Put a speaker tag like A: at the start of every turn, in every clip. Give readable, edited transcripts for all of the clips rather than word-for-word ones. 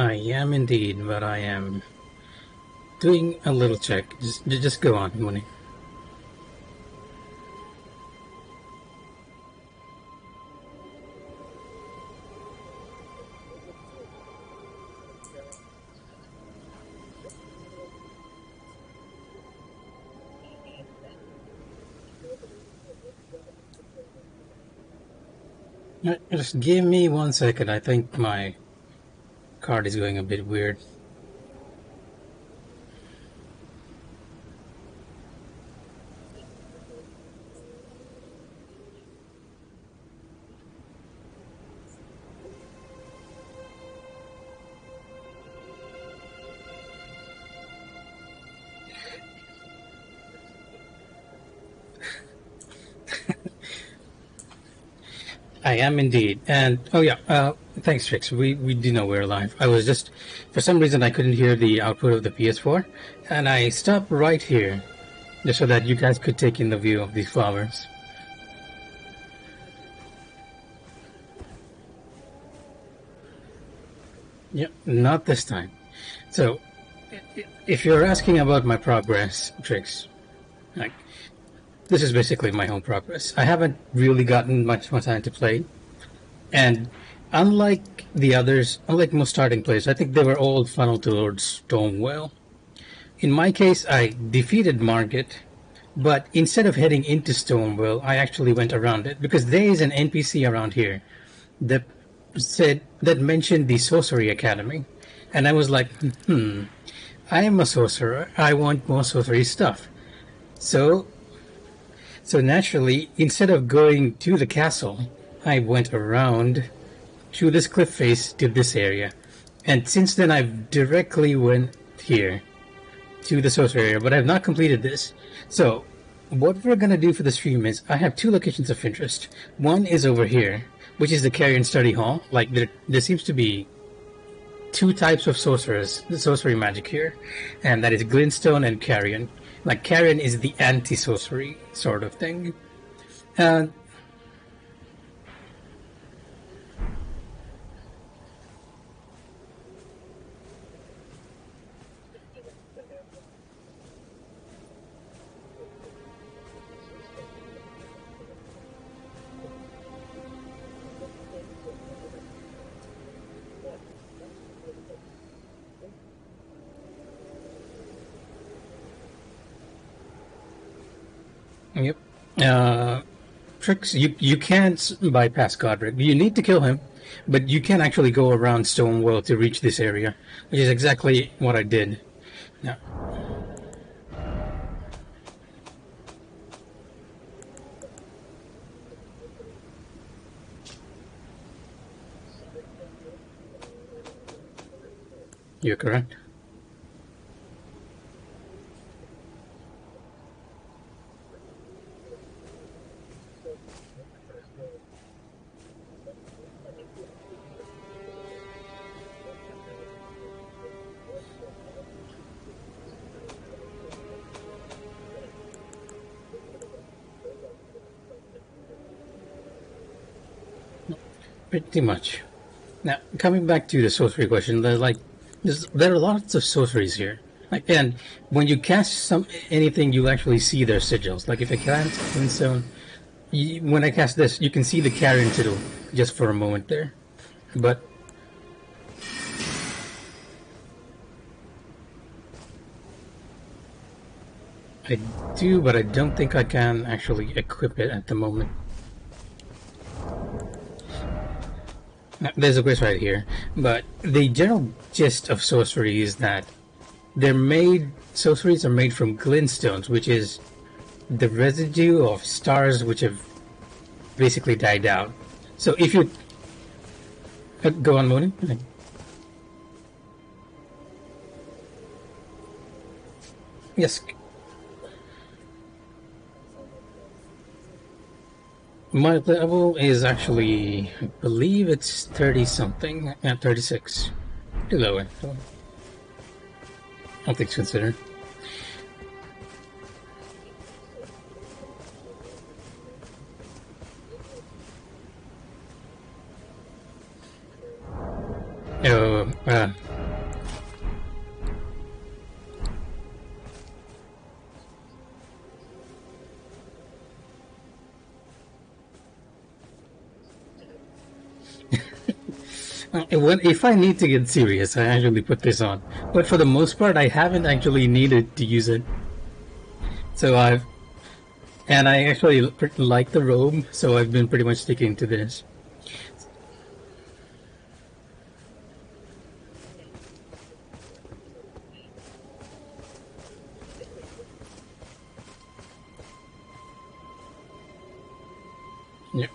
A: I am indeed, but I am doing a little check. Just go on, Mooney. Just give me 1 second. I think my card is going a bit weird. I am indeed. And, oh yeah, thanks, Trix. We do know we're live. I was just, for some reason, I couldn't hear the output of the PS4, and I stopped right here just so that you guys could take in the view of these flowers. Yep, not this time. So, if you're asking about my progress, Trix, like, this is basically my home progress. I haven't really gotten much more time to play, and unlike the others, unlike most starting players, I think they were all funneled towards Stonewell. In my case, I defeated Margit, but instead of heading into Stonewell, I actually went around it because there is an NPC around here that mentioned the Sorcery Academy, and I was like, I am a sorcerer. I want more sorcery stuff. So naturally, instead of going to the castle, I went around to this cliff face to this area. And since then, I've directly went here to the sorcery area, but I've not completed this. So, what we're gonna do for the stream is, I have two locations of interest. One is over here, which is the Carrion Study Hall. Like, there seems to be two types of sorcerers, the sorcery magic here, and that is Glintstone and Carrion. Like, Carrion is the anti-sorcery sort of thing. And yep. Tricks, you can't bypass Godric. You need to kill him, but you can actually go around Stonewall to reach this area, which is exactly what I did. Now, you're correct. Pretty much. Now, coming back to the sorcery question, there are lots of sorceries here. Like, and when you cast anything, you actually see their sigils. Like, if I cast Flintstone, when I cast this, you can see the Carrion sigil just for a moment there. But I do, but I don't think I can actually equip it at the moment. There's a quiz right here, but the general gist of sorcery is that sorceries are made from glintstones, which is the residue of stars which have basically died out. So if you go on, Mooney. Yes. My level is actually, I believe it's 30 something, 36. Too low, actually. All things considered. Oh, If I need to get serious, I actually put this on. But for the most part, I haven't actually needed to use it. So I actually like the robe, so I've been pretty much sticking to this. Yeah.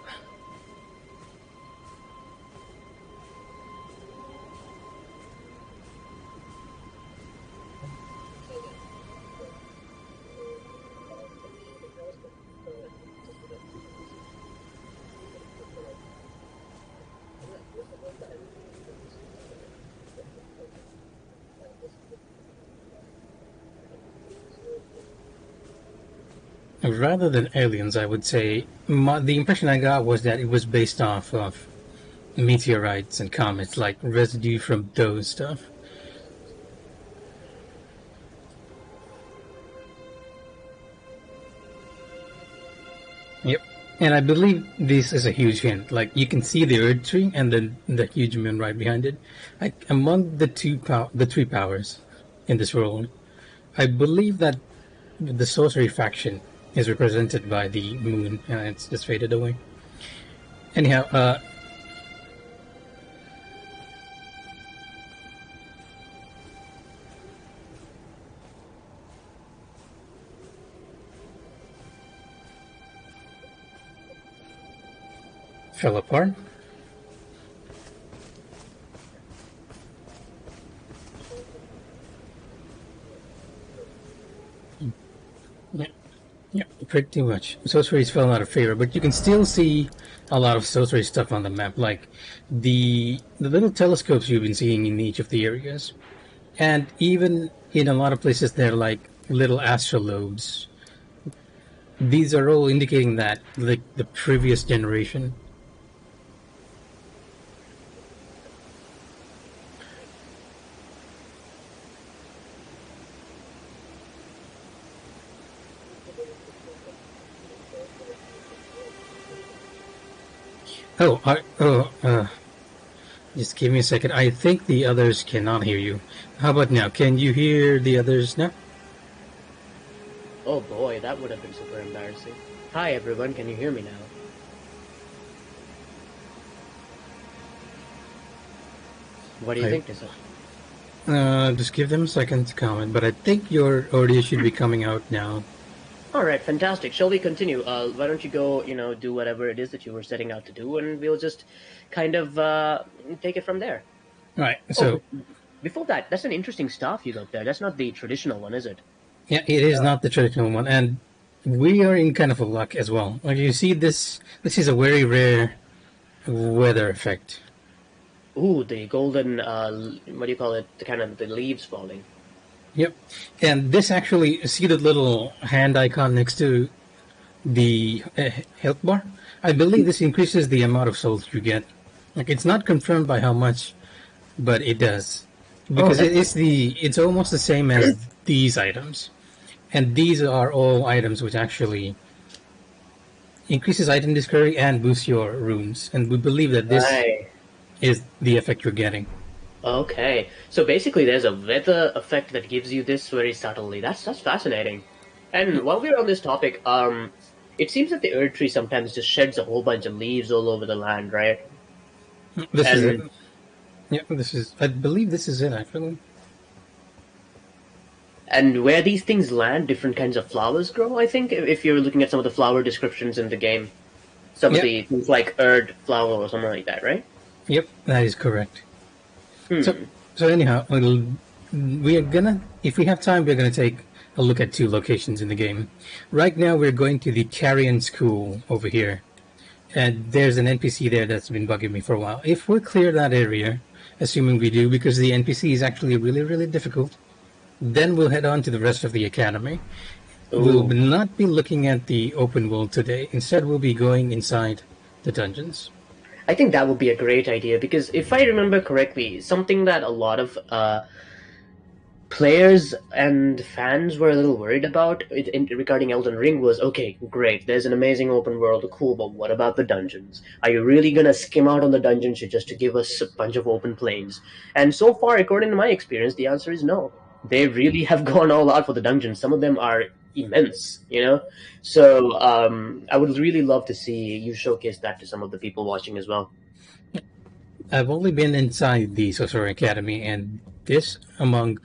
A: Rather than aliens, I would say the impression I got was that it was based off of meteorites and comets, like residue from those stuff. Yep. And I believe this is a huge hint. Like you can see the Earth tree and then the huge moon right behind it. Like among the three powers in this world, I believe that the sorcery faction is represented by the moon, and it's just faded away. Anyhow, fell apart. Yeah, yeah, pretty much. Sorceries fell out of favor, but you can still see a lot of sorcery stuff on the map, like the little telescopes you've been seeing in each of the areas, and even in a lot of places they're like little astrolabes. These are all indicating that like the previous generation. Just give me a second. I think the others cannot hear you. How about now? Can you hear the others now?
B: Oh boy, that would have been super embarrassing. Hi everyone, can you hear me now? What do you think, Tessa?
A: Just give them a second to comment, but I think your audio should be coming out now.
B: Alright, fantastic. Shall we continue? Why don't you go, do whatever it is that you were setting out to do, and we'll just kind of take it from there.
A: Right, so...
B: Before that, that's an interesting staff you got there. That's not the traditional one, is it?
A: Yeah, it is not the traditional one, and we are in kind of a luck as well. Like you see, this is a very rare weather effect.
B: Ooh, the golden, what do you call it? The kind of the leaves falling.
A: Yep, and this actually, see the little hand icon next to the health bar? I believe this increases the amount of souls you get. Like it's not confirmed by how much, but it does. Because it's almost the same as these items. And these are all items which actually increases item discovery and boosts your runes. And we believe that this is the effect you're getting.
B: Okay, so basically there's a weather effect that gives you this very subtly. That's fascinating. And while we're on this topic, it seems that the Earth tree sometimes just sheds a whole bunch of leaves all over the land, right?
A: This is it. Yeah, I believe this is it, actually.
B: And where these things land, different kinds of flowers grow, I think, if you're looking at some of the flower descriptions in the game. Some of the things like Erd flower or something like that, right?
A: Yep, that is correct. So anyhow, we are gonna, if we have time, we're gonna take a look at two locations in the game. Right now, we're going to the Carrion School over here. And there's an NPC there that's been bugging me for a while. If we clear that area, assuming we do, because the NPC is actually really, really difficult, then we'll head on to the rest of the academy. Ooh. We'll not be looking at the open world today. Instead, we'll be going inside the dungeons.
B: I think that would be a great idea, because if I remember correctly, something that a lot of players and fans were a little worried about regarding Elden Ring was, okay, great, there's an amazing open world, cool, but what about the dungeons? Are you really gonna skim out on the dungeons just to give us a bunch of open plains? And so far, according to my experience, the answer is no. They really have gone all out for the dungeons. Some of them are immense, you know? So I would really love to see you showcase that to some of the people watching as well.
A: I've only been inside the Sorcerer Academy, and this among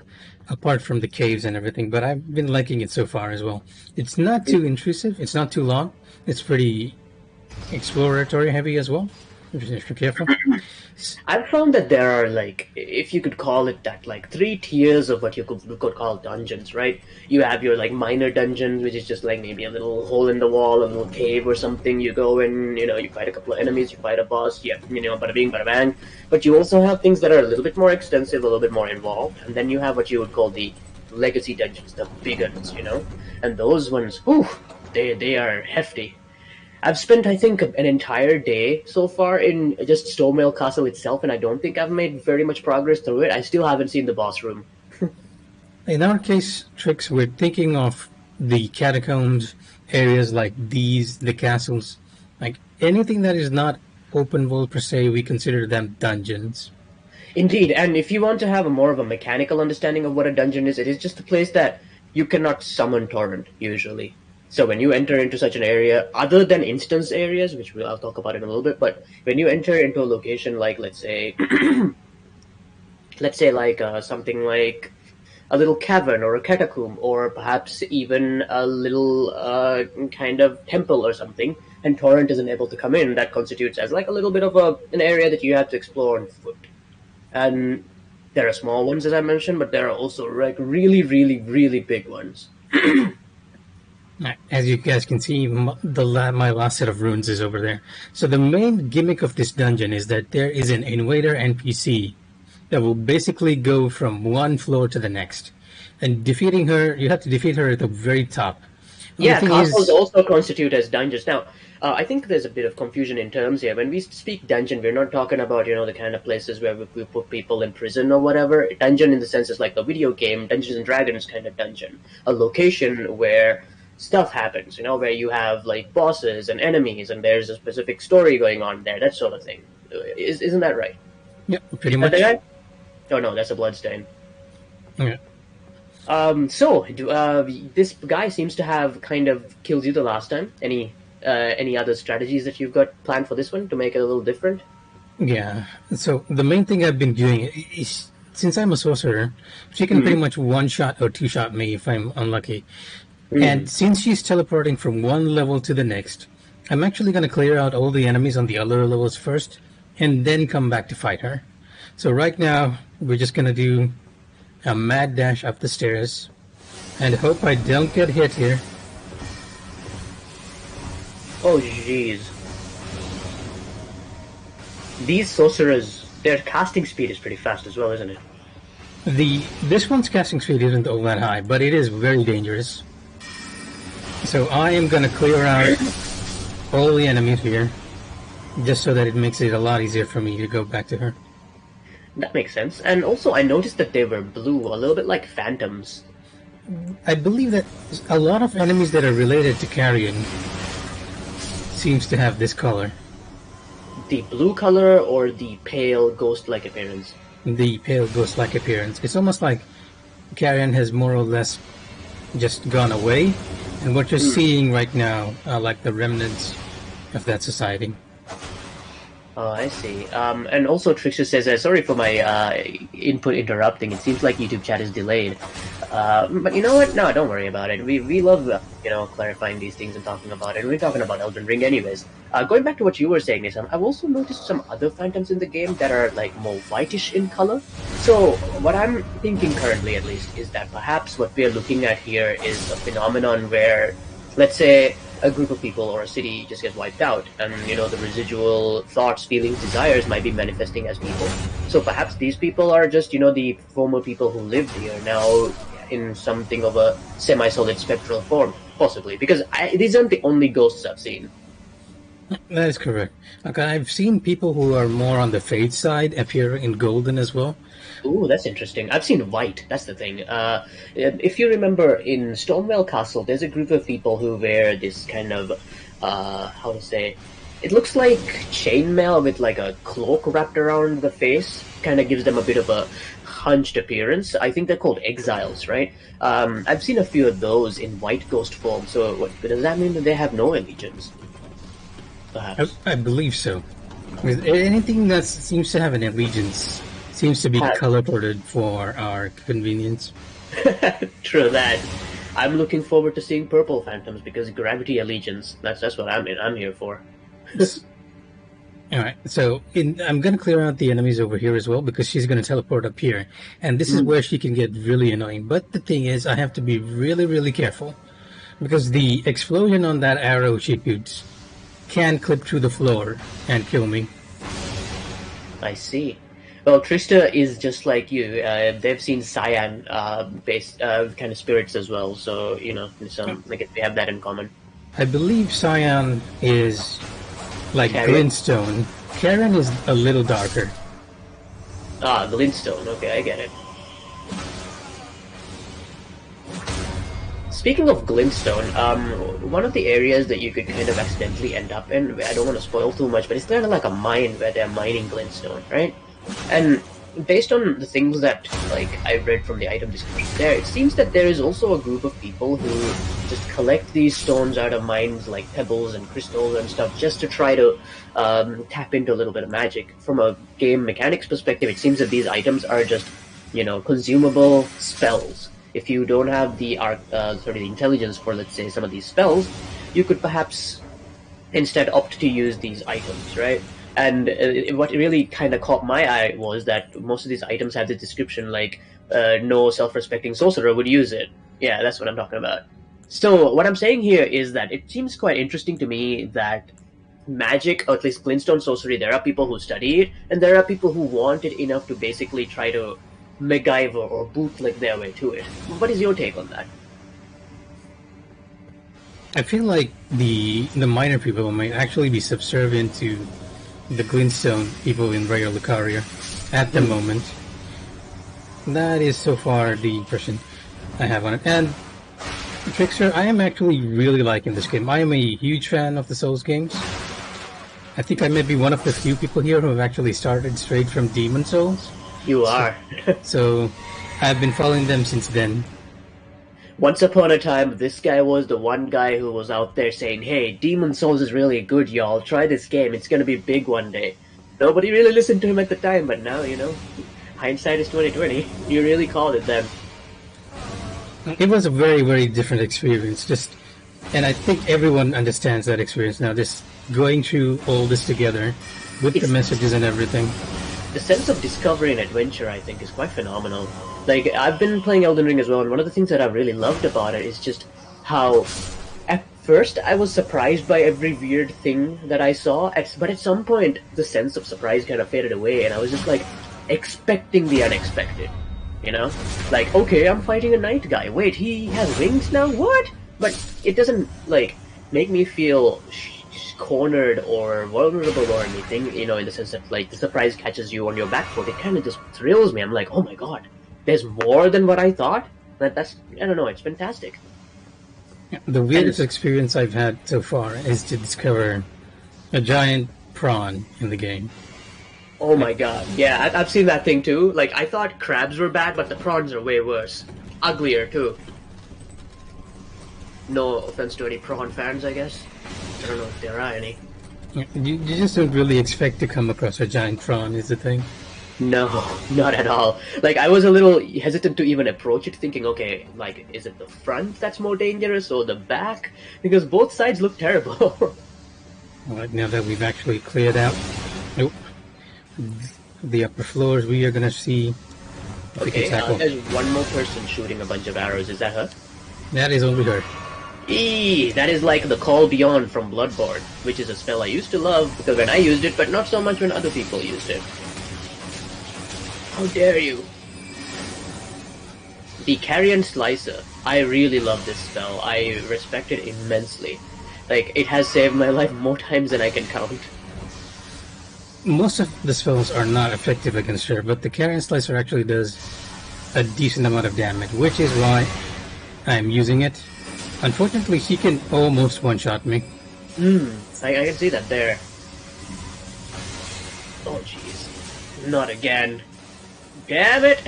A: apart from the caves and everything, but I've been liking it so far as well. It's not too intrusive, it's not too long, it's pretty exploratory heavy as well, if you're careful.
B: I've found that there are, like, if you could call it that, like 3 tiers of what you could call dungeons, right? You have your like minor dungeons, which is just like maybe a little hole in the wall, a little cave or something. You go in, you fight a couple of enemies, you fight a boss, yeah, bada bing, bada bang. But you also have things that are a little bit more extensive, a little bit more involved, and then you have what you would call the legacy dungeons, the big ones. And those ones, whew, they are hefty. I've spent, I think, an entire day so far in just Stormwell Castle itself, and I don't think I've made very much progress through it. I still haven't seen the boss room.
A: In our case, Tricks, we're thinking of the catacombs, areas like these, the castles, like anything that is not open world per se, we consider them dungeons.
B: Indeed, and if you want to have more of a mechanical understanding of what a dungeon is, it is just a place that you cannot summon torrent, usually. So when you enter into such an area, other than instance areas, which I'll talk about in a little bit, but when you enter into a location like, let's say, like something like a little cavern or a catacomb, or perhaps even a little kind of temple or something, and torrent isn't able to come in, that constitutes as like a little bit of an area that you have to explore on foot. And there are small ones, as I mentioned, but there are also like really, really, really big ones.
A: As you guys can see, my last set of runes is over there. So the main gimmick of this dungeon is that there is an invader NPC that will basically go from one floor to the next. And defeating her, you have to defeat her at the very top.
B: Yeah, castles also constitute as dungeons. Now, I think there's a bit of confusion in terms here. When we speak dungeon, we're not talking about, the kind of places where we put people in prison or whatever. Dungeon in the sense is like the video game, Dungeons and Dragons kind of dungeon. A location where stuff happens, where you have like bosses and enemies and there's a specific story going on there, that sort of thing. Isn't that right?
A: Yeah, pretty much.
B: Oh no, that's a bloodstain.
A: Yeah.
B: This guy seems to have kind of killed you the last time. Any other strategies that you've got planned for this one to make it a little different?
A: Yeah. So the main thing I've been doing is, since I'm a sorcerer, she can pretty much one-shot or two-shot me if I'm unlucky. And since she's teleporting from one level to the next, I'm actually going to clear out all the enemies on the other levels first, and then come back to fight her. So right now, we're just going to do a mad dash up the stairs, and hope I don't get hit here.
B: Oh jeez. These sorcerers, their casting speed is pretty fast as well, isn't it?
A: This one's casting speed isn't all that high, but it is very dangerous. So I am going to clear out all the enemies here, just so that it makes it a lot easier for me to go back to her.
B: That makes sense. And also I noticed that they were blue, a little bit like phantoms.
A: I believe that a lot of enemies that are related to Carrion seems to have this color.
B: The blue color or the pale ghost-like appearance?
A: The pale ghost-like appearance. It's almost like Carrion has more or less just gone away, and what you're seeing right now are like the remnants of that society.
B: Oh, I see. And also Trickster says, sorry for my input interrupting. It seems like YouTube chat is delayed. But you know what? No, don't worry about it. We love, clarifying these things and talking about it. We're talking about Elden Ring anyways. Going back to what you were saying, Nisam, I've also noticed some other phantoms in the game that are like more whitish in color. So what I'm thinking currently, at least, is that perhaps what we're looking at here is a phenomenon where, let's say, a group of people or a city just gets wiped out, and the residual thoughts, feelings, desires might be manifesting as people. So perhaps these people are just the former people who lived here now in something of a semi-solid spectral form, possibly, because these aren't the only ghosts I've seen.
A: That is correct. Okay, I've seen people who are more on the fade side appear in golden as well.
B: Ooh, that's interesting. I've seen white. That's the thing. If you remember, in Stormwell Castle, there's a group of people who wear this kind of, how to say, it looks like chainmail with like a cloak wrapped around the face. Kind of gives them a bit of a hunched appearance. I think they're called exiles, right? I've seen a few of those in white ghost form. So, does that mean that they have no allegiance? Perhaps.
A: I believe so. With anything that seems to have an allegiance seems to be color coded for our convenience.
B: True that. I'm looking forward to seeing purple phantoms because gravity allegiance. That's what I'm here for.
A: All right, so I'm going to clear out the enemies over here as well because she's going to teleport up here. And this is where she can get really annoying. But the thing is, I have to be really, really careful because the explosion on that arrow she shoots can clip through the floor and kill me.
B: I see. Well, Trista is just like you. They've seen cyan-based kind of spirits as well, so I guess we have that in common.
A: I believe cyan is like
B: Carrion?
A: glintstone. Karen is a little darker.
B: Ah, glintstone. Okay, I get it. Speaking of glintstone, one of the areas that you could kind of accidentally end up in, I don't want to spoil too much, but it's kind of like a mine where they're mining glintstone, right? And based on the things that I've read from the item description there, it seems that there is also a group of people who just collect these stones out of mines like pebbles and crystals and stuff just to try to tap into a little bit of magic. From a game mechanics perspective, it seems that these items are just, consumable spells. If you don't have the intelligence for, let's say, some of these spells, you could perhaps instead opt to use these items, right? And what really kind of caught my eye was that most of these items have the description like, no self-respecting sorcerer would use it. Yeah, that's what I'm talking about. So what I'm saying here is that it seems quite interesting to me that magic, or at least glintstone sorcery, there are people who study it, and there are people who want it enough to basically try to MacGyver or bootleg their way to it. What is your take on that?
A: I feel like the minor people might actually be subservient to the glintstone people in Raya Lucaria at the moment. That is so far the impression I have on it. And Trickster, I am actually really liking this game. I am a huge fan of the Souls games. I think I may be one of the few people here who have actually started straight from Demon Souls.
B: You are.
A: So I've been following them since then.
B: Once upon a time, this guy was the one guy who was out there saying, hey, Demon Souls is really good, y'all. Try this game. It's going to be big one day. Nobody really listened to him at the time, but now, hindsight is 2020. You really called it then.
A: It was a very, very different experience. And I think everyone understands that experience now. Just going through all this together with the messages and everything.
B: The sense of discovery and adventure, I think, is quite phenomenal. I've been playing Elden Ring as well, and one of the things that I've really loved about it is just how, at first, I was surprised by every weird thing that I saw, but at some point, the sense of surprise kind of faded away, and I was just, expecting the unexpected, okay, I'm fighting a knight guy. Wait, he has wings now? What? But it doesn't, make me feel cornered or vulnerable or anything, in the sense that the surprise catches you on your back foot. It kind of just thrills me. I'm like, oh my god, there's more than what I thought. That's I don't know, it's fantastic.
A: The weirdest experience I've had so far is to discover a giant prawn in the game.
B: Oh my god, yeah, I've seen that thing too. I thought crabs were bad, but the prawns are way worse. Uglier too. No offense to any prawn fans, I guess. I don't know if there are any.
A: You just don't really expect to come across a giant prawn, is the thing.
B: No, not at all. I was a little hesitant to even approach it, thinking, okay, is it the front that's more dangerous or the back? Because both sides look terrible.
A: Alright, now that we've actually cleared out the upper floors, we are gonna see.
B: Okay, there's one more person shooting a bunch of arrows. Is that her?
A: That is only her.
B: Eee, that is like the Call Beyond from Bloodborne, which is a spell I used to love because when I used it, but not so much when other people used it. How dare you? The Carrion Slicer. I really love this spell. I respect it immensely. Like, it has saved my life more times than I can count.
A: Most of the spells are not effective against her, but the Carrion Slicer actually does a decent amount of damage, which is why I'm using it. Unfortunately, she can almost one-shot me.
B: I can see that there. Oh, jeez. Not again. Damn it!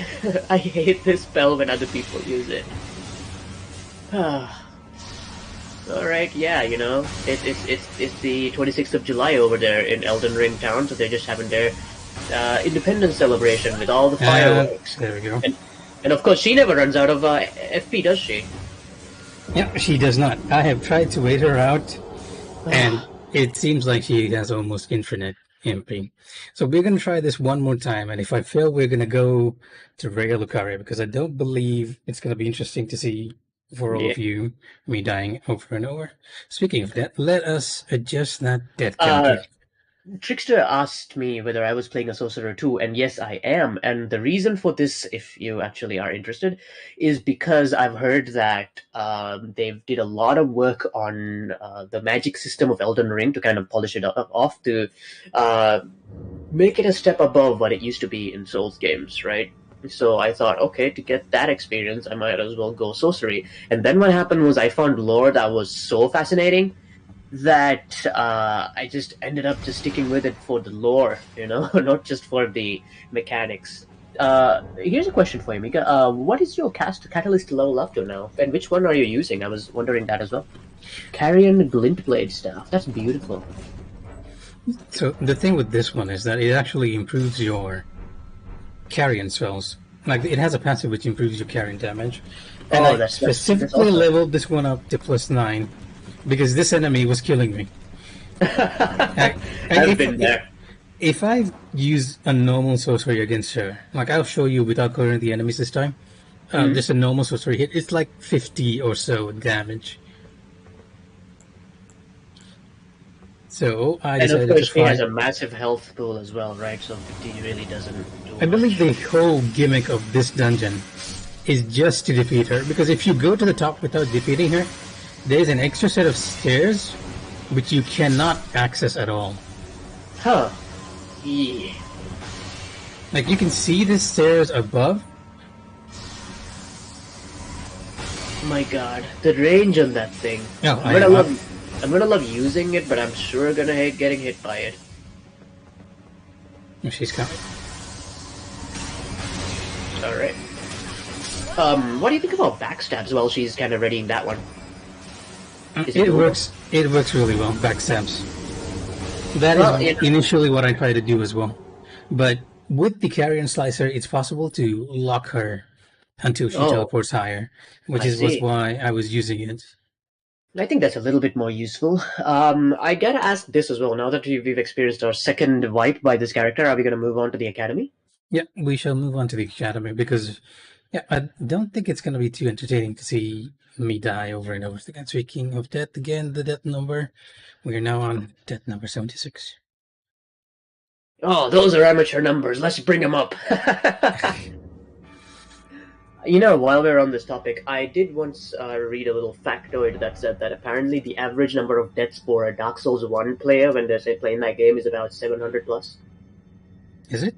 B: I hate this spell when other people use it. Alright, yeah, you know, it's the 26th of July over there in Elden Ring Town, so they're just having their independence celebration with all the fireworks.
A: There we go.
B: And of course, she never runs out of FP, does she?
A: Yeah, she does not. I have tried to wait her out, and it seems like she has almost infinite MP. So we're going to try this one more time, and if I fail, we're going to go to Rhea Lucaria, because I don't believe it's going to be interesting to see for all of you me dying over and over. Speaking of that, let us adjust that death counter.
B: Trickster asked me whether I was playing a sorcerer too, and yes, I am. And the reason for this, if you actually are interested, is because I've heard that they did a lot of work on the magic system of Elden Ring to kind of polish it off to make it a step above what it used to be in Souls games, right? So I thought, okay, to get that experience, I might as well go sorcery. And then what happened was I found lore that was so fascinating that I just ended up just sticking with it for the lore, you know, not just for the mechanics. Here's a question for you, Mika. What is your catalyst level up to now? And which one are you using? I was wondering that as well. Carrion Glint Blade staff. That's beautiful.
A: So the thing with this one is that it actually improves your carrion spells. Like, it has a passive which improves your carrion damage. And I specifically leveled this one up to +9 because this enemy was killing me.
B: I've been there.
A: If I use a normal sorcery against her, like I'll show you without clearing the enemies this time, just a normal sorcery hit, it's like 50 or so damage. So I decided
B: and of course,
A: to try.
B: She has a massive health pool as well, right? So 50 really doesn't do
A: I believe
B: much.
A: the whole gimmick of this dungeon is just to defeat her, because if you go to the top without defeating her, there's an extra set of stairs which you cannot access at all.
B: Huh. Yeah.
A: Like, you can see the stairs above.
B: My god, the range on that thing.
A: Oh,
B: I'm gonna love using it, but I'm sure gonna hate getting hit by it.
A: She's coming.
B: Alright. What do you think about backstabs while she's kind of readying that one?
A: It works really well, backstabs. That is initially what I try to do as well. But with the Carrion Slicer, it's possible to lock her until she teleports higher, which was why I was using it.
B: I think that's a little bit more useful. I gotta ask this as well. Now that we've experienced our second wipe by this character, are we gonna move on to the Academy?
A: Yeah, we shall move on to the Academy because, I don't think it's gonna be too entertaining to see me die over and over again. Speaking of death, again, the death number. We are now on death number 76.
B: Oh, those are amateur numbers. Let's bring them up. You know, while we're on this topic, I did once read a little factoid that said that apparently the average number of deaths for a Dark Souls 1 player when they're playing that game is about 700 plus.
A: Is it?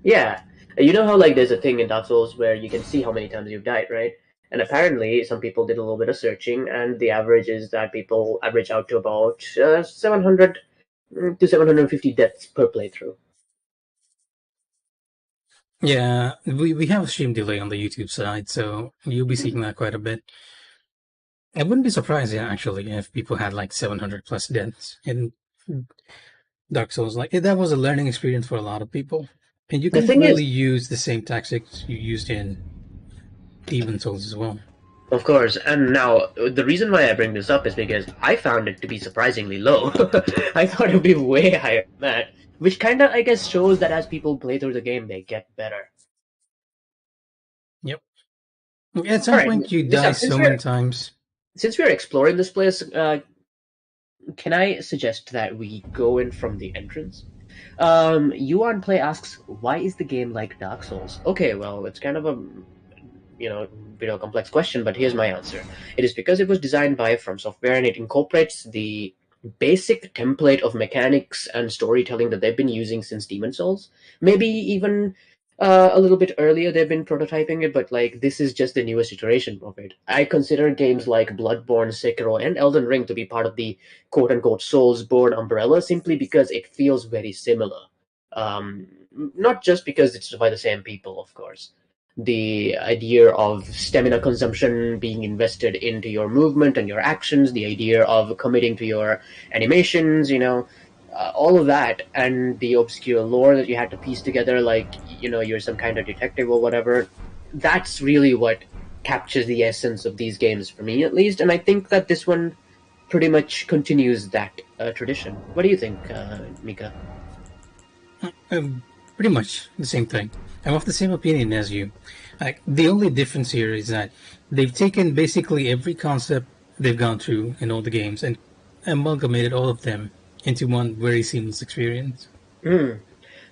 B: Yeah. You know how, like, there's a thing in Dark Souls where you can see how many times you've died, right? And apparently, some people did a little bit of searching, and the average is that people average out to about 700 to 750 deaths per playthrough.
A: Yeah, we have a stream delay on the YouTube side, so you'll be seeing that quite a bit. I wouldn't be surprised, actually, if people had like 700 plus deaths in Dark Souls. Like, that was a learning experience for a lot of people. And you can really use the same tactics you used in Demon Souls as well.
B: Of course, and now, the reason why I bring this up is because I found it to be surprisingly low. I thought it would be way higher than that. Which kind of, I guess, shows that as people play through the game, they get better.
A: Yep. At some point, you die so many times.
B: Since we're exploring this place, can I suggest that we go in from the entrance? Yuan Play asks, why is the game like Dark Souls? Okay, well, it's kind of a bit of a complex question, but here's my answer. It is because it was designed by From Software and it incorporates the basic template of mechanics and storytelling that they've been using since Demon Souls. Maybe even a little bit earlier they've been prototyping it, but like this is just the newest iteration of it. I consider games like Bloodborne, Sekiro, and Elden Ring to be part of the quote-unquote Soulsborne umbrella simply because it feels very similar. Not just because it's by the same people, of course. The idea of stamina consumption being invested into your movement and your actions, the idea of committing to your animations, all of that, and the obscure lore that you had to piece together, like, you're some kind of detective or whatever. That's really what captures the essence of these games, for me at least, and I think that this one pretty much continues that tradition. What do you think, Mika?
A: Pretty much the same thing. I'm of the same opinion as you. Like, the only difference here is that they've taken basically every concept they've gone through in all the games and amalgamated all of them into one very seamless experience.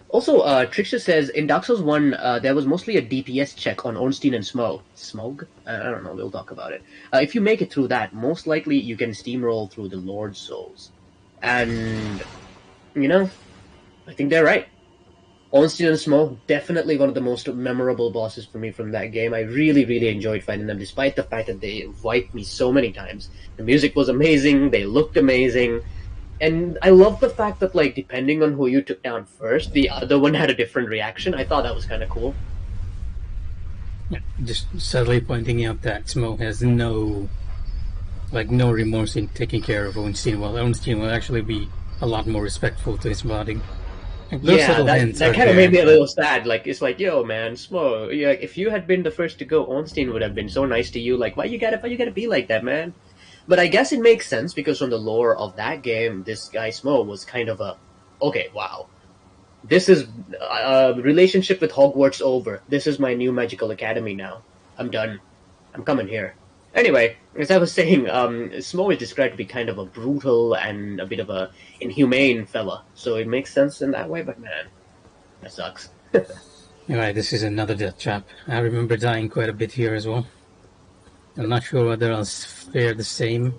B: Also, Trickster says in Dark Souls 1, there was mostly a DPS check on Ornstein and Smog. Smog? I don't know, we'll talk about it. If you make it through that, most likely you can steamroll through the Lord's Souls. And, I think they're right. Ornstein and Smog, definitely one of the most memorable bosses for me from that game. I really, really enjoyed fighting them, despite the fact that they wiped me so many times. The music was amazing, they looked amazing, and I love the fact that, like, depending on who you took down first, the other one had a different reaction. I thought that was kind of cool.
A: Just sadly pointing out that Smo has no remorse in taking care of Ornstein, while Ornstein will actually be a lot more respectful to his body.
B: Yeah, that kind of made me a little sad. Like, it's like, yo, man, Smo, yeah, if you had been the first to go, Ornstein would have been so nice to you. Like, why you gotta be like that, man? But I guess it makes sense because from the lore of that game, this guy Smo was kind of okay, wow, this is relationship with Hogwarts over. This is my new magical academy now. I'm done. I'm coming here. Anyway, as I was saying, Smo is described to be kind of a brutal and a bit of a inhumane fella, so it makes sense in that way, but man, that sucks.
A: Alright, this is another death trap. I remember dying quite a bit here as well. I'm not sure whether I'll fare the same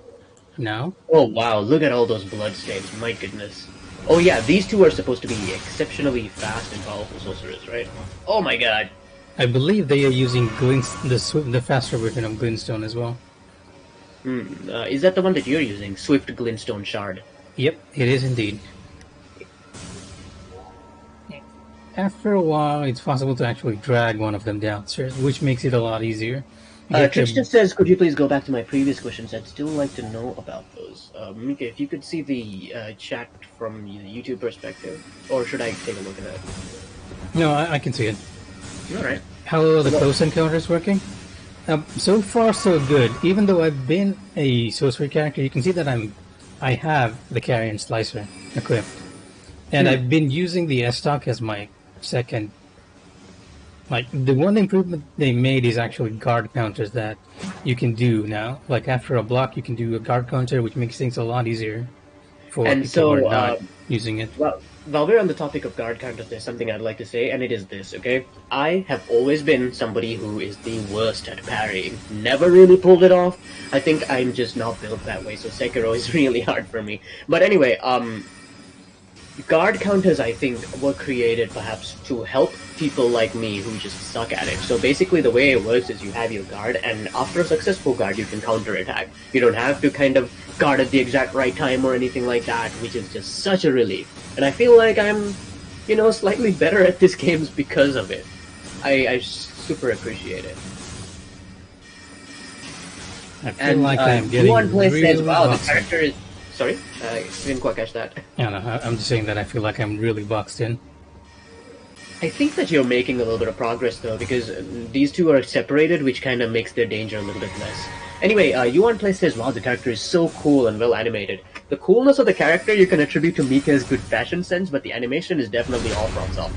A: now.
B: Oh wow, look at all those bloodstains, my goodness. Oh yeah, these two are supposed to be exceptionally fast and powerful sorcerers, right? Oh my god.
A: I believe they are using the faster version of Glintstone as well.
B: Is that the one that you're using? Swift Glintstone Shard.
A: Yep, it is indeed. After a while, it's possible to actually drag one of them downstairs, which makes it a lot easier.
B: Tristan says, could you please go back to my previous questions? I'd still like to know about those. Mika, if you could see the chat from the YouTube perspective, or should I take a look at that?
A: No, I can see it.
B: Alright.
A: How are the close encounters working? So far, so good. Even though I've been a sorcery character, you can see that I have the Carrion Slicer equipped. And I've been using the S-Stock as my second. Like, the one improvement they made is actually guard counters that you can do now. Like, after a block, you can do a guard counter, which makes things a lot easier for people who are not using it.
B: Well, while we're on the topic of guard counters, there's something I'd like to say, and it is this, okay? I have always been somebody who is the worst at parrying. Never really pulled it off. I think I'm just not built that way, so Sekiro is really hard for me. But anyway, guard counters, I think, were created perhaps to help people like me who just suck at it. So basically the way it works is you have your guard, and after a successful guard you can counterattack. You don't have to kind of guard at the exact right time or anything like that, which is just such a relief. And I feel like I'm, slightly better at this game because of it. I super appreciate it.
A: I feel like I'm getting really
B: says, wow,
A: boxed
B: the character is... Sorry? I didn't quite catch that.
A: Yeah, no, I'm just saying that I feel like I'm really boxed in.
B: I think that you're making a little bit of progress, though, because these two are separated, which kind of makes their danger a little bit less. Anyway, Yuan Play says, wow, the character is so cool and well animated. The coolness of the character you can attribute to Mika's good fashion sense, but the animation is definitely all from off.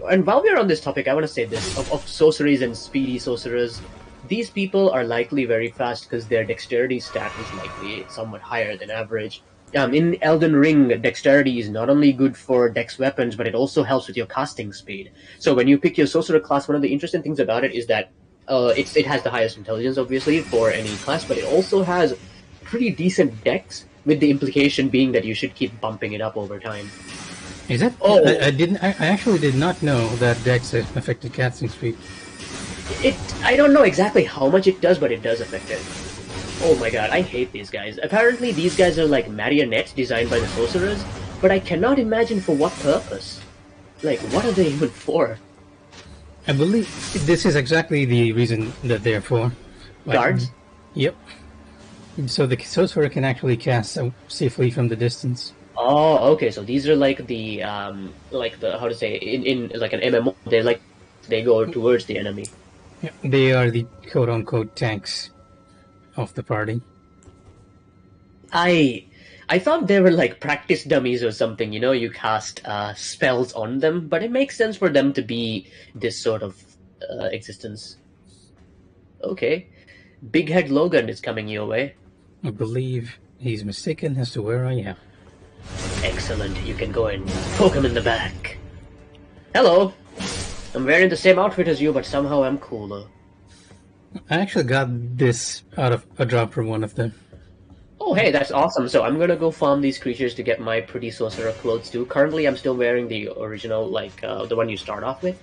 B: And while we're on this topic, I want to say this, of sorceries and speedy sorcerers. These people are likely very fast because their dexterity stat is likely somewhat higher than average. In Elden Ring, dexterity is not only good for dex weapons, but it also helps with your casting speed. So when you pick your sorcerer class, one of the interesting things about it is that it has the highest intelligence, obviously, for any class, but it also has pretty decent dex, with the implication being that you should keep bumping it up over time.
A: Is that?
B: Oh,
A: I actually did not know that Dex affected casting speed.
B: I don't know exactly how much it does, but it does affect it. Oh my god, I hate these guys. Apparently these guys are like marionettes designed by the sorcerers, but I cannot imagine for what purpose. Like, what are they even for?
A: I believe this is exactly the reason that they're for. Like,
B: Guards?
A: Yep. So the sorcerer can actually cast safely from the distance.
B: Oh, okay, so these are like the, how to say, in like an MMO, they go towards the enemy.
A: Yep. They are the quote-unquote tanks of the party.
B: I thought they were like practice dummies or something, you cast spells on them, but it makes sense for them to be this sort of existence. Okay. Big Head Logan is coming your way.
A: I believe he's mistaken as to where I am.
B: Excellent, you can go and poke him in the back. Hello! I'm wearing the same outfit as you, but somehow I'm cooler.
A: I actually got this out of a drop from one of them.
B: Oh, hey, that's awesome. So I'm gonna go farm these creatures to get my pretty sorcerer clothes too. Currently, I'm still wearing the original, the one you start off with.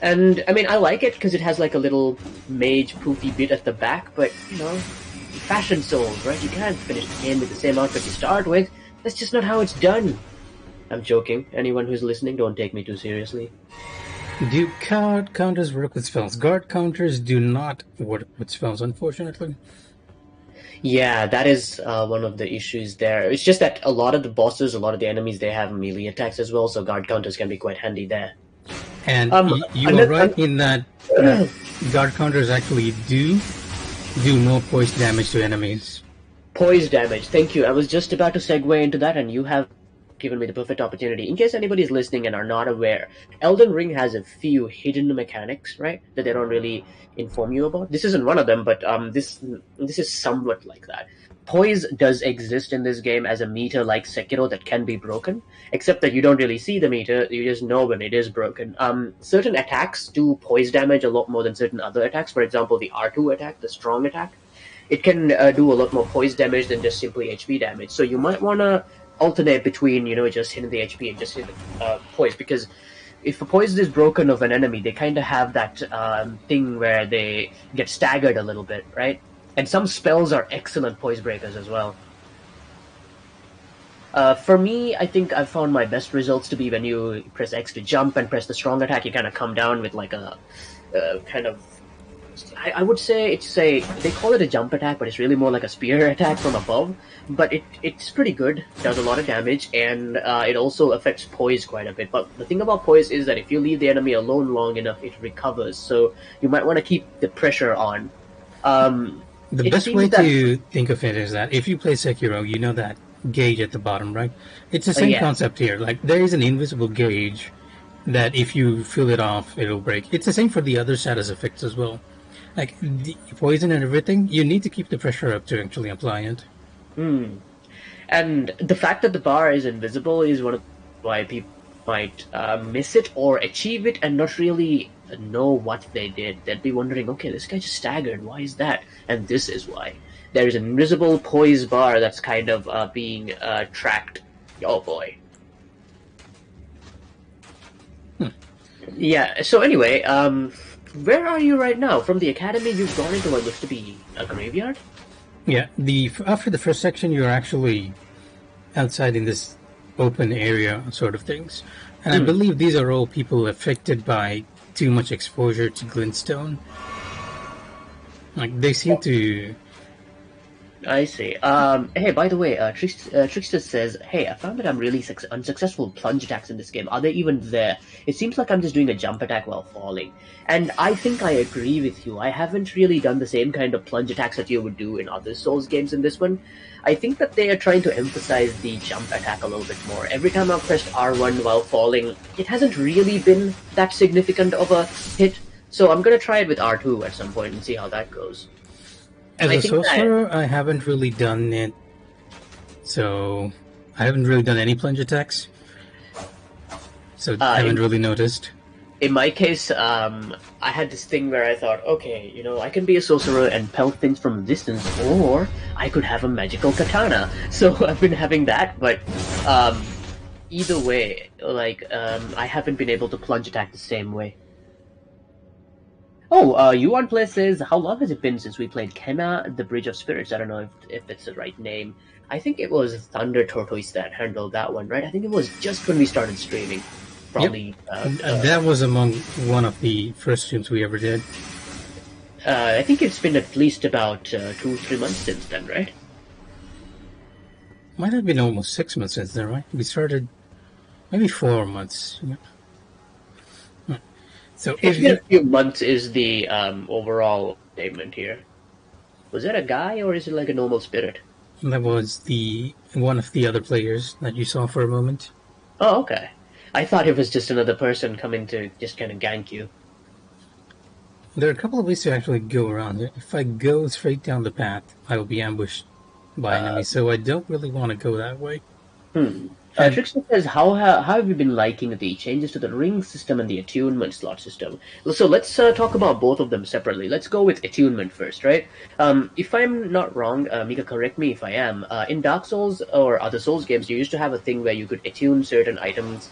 B: And, I mean, I like it because it has like a little mage poofy bit at the back, but, fashion souls, right? You can't finish the game with the same outfit you start with. That's just not how it's done. I'm joking. Anyone who's listening, don't take me too seriously.
A: Do guard counters work with spells? Guard counters do not work with spells, unfortunately.
B: Yeah, that is one of the issues there. It's just that a lot of the bosses, a lot of the enemies, they have melee attacks as well, so guard counters can be quite handy there.
A: And you are right in that guard counters actually do more poise damage to enemies.
B: Poise damage, thank you. I was just about to segue into that, and you have given me the perfect opportunity. In case anybody's listening and are not aware, Elden Ring has a few hidden mechanics, right, that they don't really inform you about. This isn't one of them, but this is somewhat like that. Poise does exist in this game as a meter like Sekiro that can be broken, except that you don't really see the meter, you just know when it is broken. Certain attacks do poise damage a lot more than certain other attacks. For example, the R2 attack, the strong attack, it can do a lot more poise damage than just simply HP damage. So you might want to alternate between, just hitting the HP and just hitting the poise, because if a poison is broken of an enemy, they kind of have that thing where they get staggered a little bit, right? And some spells are excellent poise breakers as well. For me, I think I've found my best results to be when you press X to jump and press the strong attack, you kind of come down with like a kind of... I would say they call it a jump attack, but it's really more like a spear attack from above. But it's pretty good, does a lot of damage, and it also affects poise quite a bit. But the thing about poise is that if you leave the enemy alone long enough, it recovers. So you might want to keep the pressure on.
A: The best way to think of it is that if you play Sekiro, you know that gauge at the bottom, right? It's the same concept here. Like, there is an invisible gauge that if you fill it off, it'll break. It's the same for the other status effects as well. Like, the poison and everything, you need to keep the pressure up to actually apply it.
B: And the fact that the bar is invisible is one of why people might miss it or achieve it and not really know what they did. They'd be wondering, okay, this guy just staggered, why is that? And this is why. There is an invisible poise bar that's kind of being tracked. Oh boy. Yeah, so anyway, where are you right now? From the academy, you've gone into what looks to be a graveyard?
A: Yeah, after the first section, you're actually outside in this open area sort of things. And I believe these are all people affected by too much exposure to glintstone. Like, they seem to...
B: I see. Hey, by the way, Trickster says, hey, I found that I'm really unsuccessful plunge attacks in this game. Are they even there? It seems like I'm just doing a jump attack while falling. And I think I agree with you. I haven't really done the same kind of plunge attacks that you would do in other Souls games in this one. I think that they are trying to emphasize the jump attack a little bit more. Every time I've pressed R1 while falling, it hasn't really been that significant of a hit. So I'm going to try it with R2 at some point and see how that goes.
A: As a sorcerer, I haven't really done it So I haven't really done any plunge attacks. So I haven't really noticed.
B: In my case, I had this thing where I thought, okay, I can be a sorcerer and pelt things from a distance, or I could have a magical katana. So I've been having that, but either way, I haven't been able to plunge attack the same way. Oh, Yuan Play says, how long has it been since we played Kenna, the Bridge of Spirits? I don't know if it's the right name. I think it was Thunder Tortoise that handled that one, right? I think it was just when we started streaming. Probably.
A: Yep. That was among one of the first streams we ever did.
B: I think it's been at least about 2-3 months since then, right?
A: Might have been almost 6 months since then, right? We started maybe 4 months. Yeah. So
B: if a few months is the overall statement here. Was that a guy or is it like a normal spirit?
A: That was one of the other players that you saw for a moment.
B: Oh, okay. I thought it was just another person coming to just kind of gank you.
A: There are a couple of ways to actually go around it. If I go straight down the path, I will be ambushed by enemies, so I don't really want to go that way.
B: Trickster says, how have you been liking the changes to the ring system and the attunement slot system? So let's talk about both of them separately. Let's go with attunement first, right? If I'm not wrong, Mika, correct me if I am. In Dark Souls or other Souls games, you used to have a thing where you could attune certain items,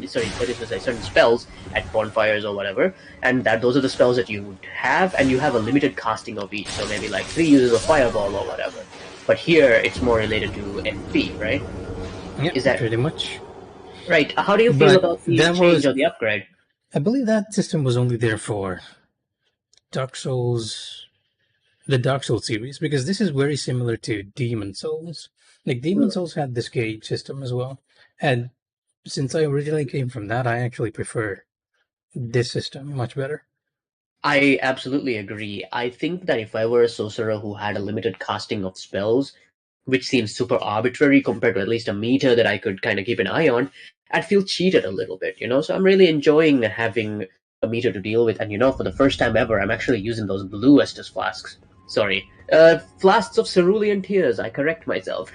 B: certain spells at bonfires or whatever, and those are the spells that you would have, and you have a limited casting of each, so maybe like 3 uses of Fireball or whatever. But here, it's more related to FP, right?
A: Yeah, is that pretty much
B: right? How do you feel about the change or the upgrade?
A: I believe that system was only there for Dark Souls, the Dark Souls series, because this is very similar to Demon Souls. Like Demon Souls had this gauge system as well, and since I originally came from that, I actually prefer this system much better.
B: I absolutely agree. I think that if I were a sorcerer who had a limited casting of spells, which seems super arbitrary compared to at least a meter that I could kind of keep an eye on, I'd feel cheated a little bit, So I'm really enjoying having a meter to deal with. And, for the first time ever, I'm actually using those blue Estus flasks. Sorry. Flasks of cerulean tears. I correct myself.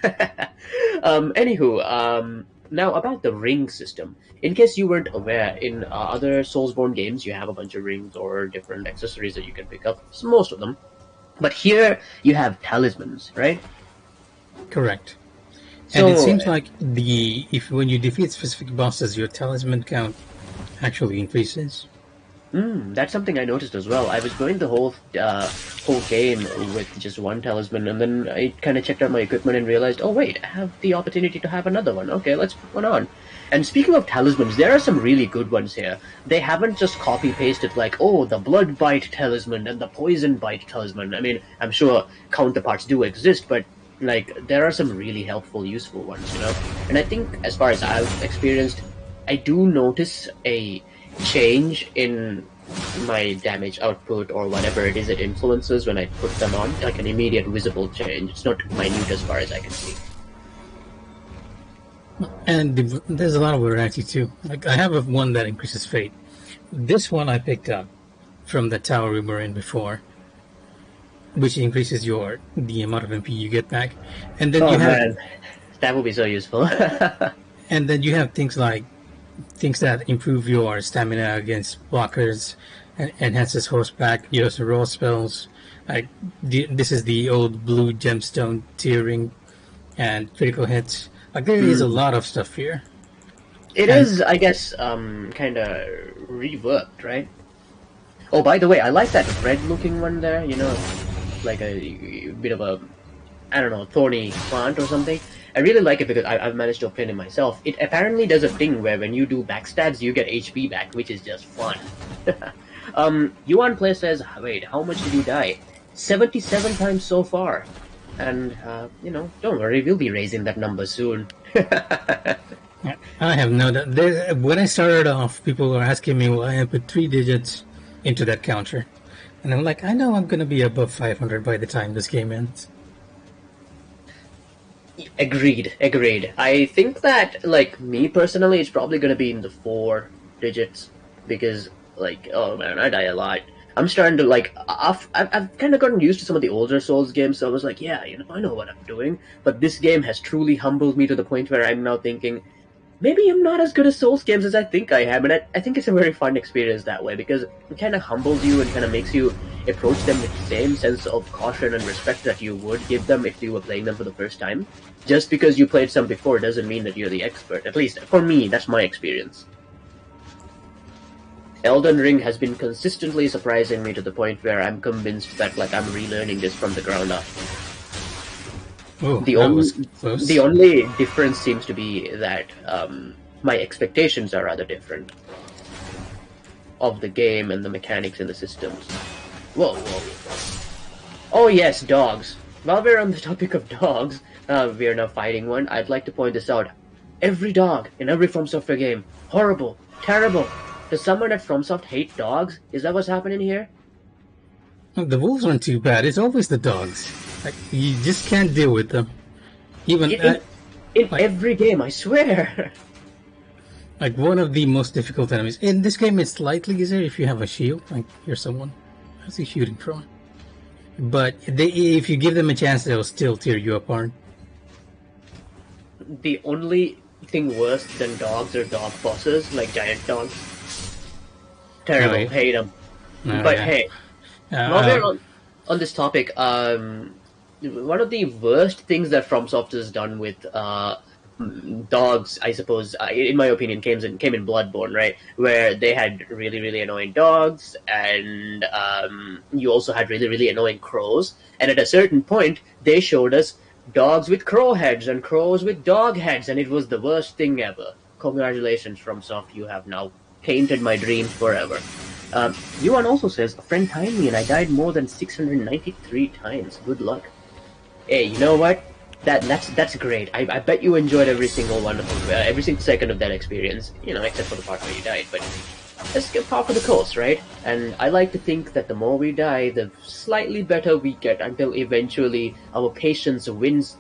B: Anywho, now about the ring system. In case you weren't aware, in other Soulsborne games, you have a bunch of rings or different accessories that you can pick up. So most of them. But here, you have talismans, right?
A: Correct. And it seems like when you defeat specific bosses, your talisman count actually increases.
B: That's something I noticed as well. I was going the whole game with just one talisman, and then I kind of checked out my equipment and realized, oh wait, I have the opportunity to have another one. Okay, let's put one on. And speaking of talismans, there are some really good ones here. They haven't just copy-pasted like, oh, the blood bite talisman and the poison bite talisman. I mean, I'm sure counterparts do exist, but there are some really helpful, useful ones, And I think, as far as I've experienced, I do notice a change in my damage output or whatever it is it influences when I put them on, like an immediate visible change. It's not minute as far as I can see.
A: And there's a lot of variety too. Like I have one that increases fate. This one I picked up from the tower we were in before, which increases the amount of MP you get back. And then
B: man. That would be so useful.
A: And then you have things that improve your stamina against blockers, and enhances horseback, use raw spells. This is the old blue gemstone tearing and critical hits. There is a lot of stuff here.
B: It is, I guess, kind of reworked, right? Oh, by the way, I like that red-looking one there, like a bit of a, I don't know, thorny plant or something. I really like it because I've managed to obtain it myself. It apparently does a thing where when you do backstabs, you get HP back, which is just fun. Yuan Play says, wait, how much did you die? 77 times so far. And, don't worry, we'll be raising that number soon.
A: I have no doubt. When I started off, people were asking me why I put 3 digits into that counter. And I'm like, I know I'm going to be above 500 by the time this game ends.
B: Agreed. I think that, me personally, it's probably going to be in the 4 digits. Because, oh man, I die a lot. I'm starting to like. I've kind of gotten used to some of the older Souls games, so I was like, yeah, I know what I'm doing. But this game has truly humbled me to the point where I'm now thinking, maybe I'm not as good at Souls games as I think I am, and I think it's a very fun experience that way because it kind of humbles you and kind of makes you approach them with the same sense of caution and respect that you would give them if you were playing them for the first time. Just because you played some before doesn't mean that you're the expert. At least for me, that's my experience. Elden Ring has been consistently surprising me to the point where I'm convinced that like I'm relearning this from the ground up.
A: Oh,
B: The
A: that
B: only
A: was close.
B: the only difference seems to be that my expectations are rather different of the game and the mechanics and the systems. Whoa, whoa. Oh yes, dogs. While we're on the topic of dogs, we are now fighting one. I'd like to point this out. Every dog in every From Software game, horrible, terrible. Does someone at FromSoft hate dogs? Is that what's happening here?
A: The wolves aren't too bad. It's always the dogs. Like, you just can't deal with them. Even
B: In
A: like-
B: every game, I swear.
A: like one of the most difficult enemies in this game is slightly easier if you have a shield. Like here's someone. I see shooting Prawn. But if you give them a chance, they'll still tear you apart.
B: The only thing worse than dogs are dog bosses, like giant dogs. Terrible,
A: Oh, yeah.
B: hate them.
A: Oh,
B: But
A: yeah.
B: hey, while we're on this topic, one of the worst things that FromSoft has done with dogs, I suppose, in my opinion, came in Bloodborne, right? Where they had really, really annoying dogs, and you also had really, really annoying crows. And at a certain point, they showed us dogs with crow heads and crows with dog heads, and it was the worst thing ever. Congratulations, FromSoft, you have now tainted my dreams forever. Yuan also says, a friend timed me and I died more than 693 times. Good luck. Hey, you know what? That's great. I bet you enjoyed every single one of them, every single second of that experience. Except for the part where you died. But let's get par for the course, right? And I like to think that the more we die, the slightly better we get until eventually our patience wins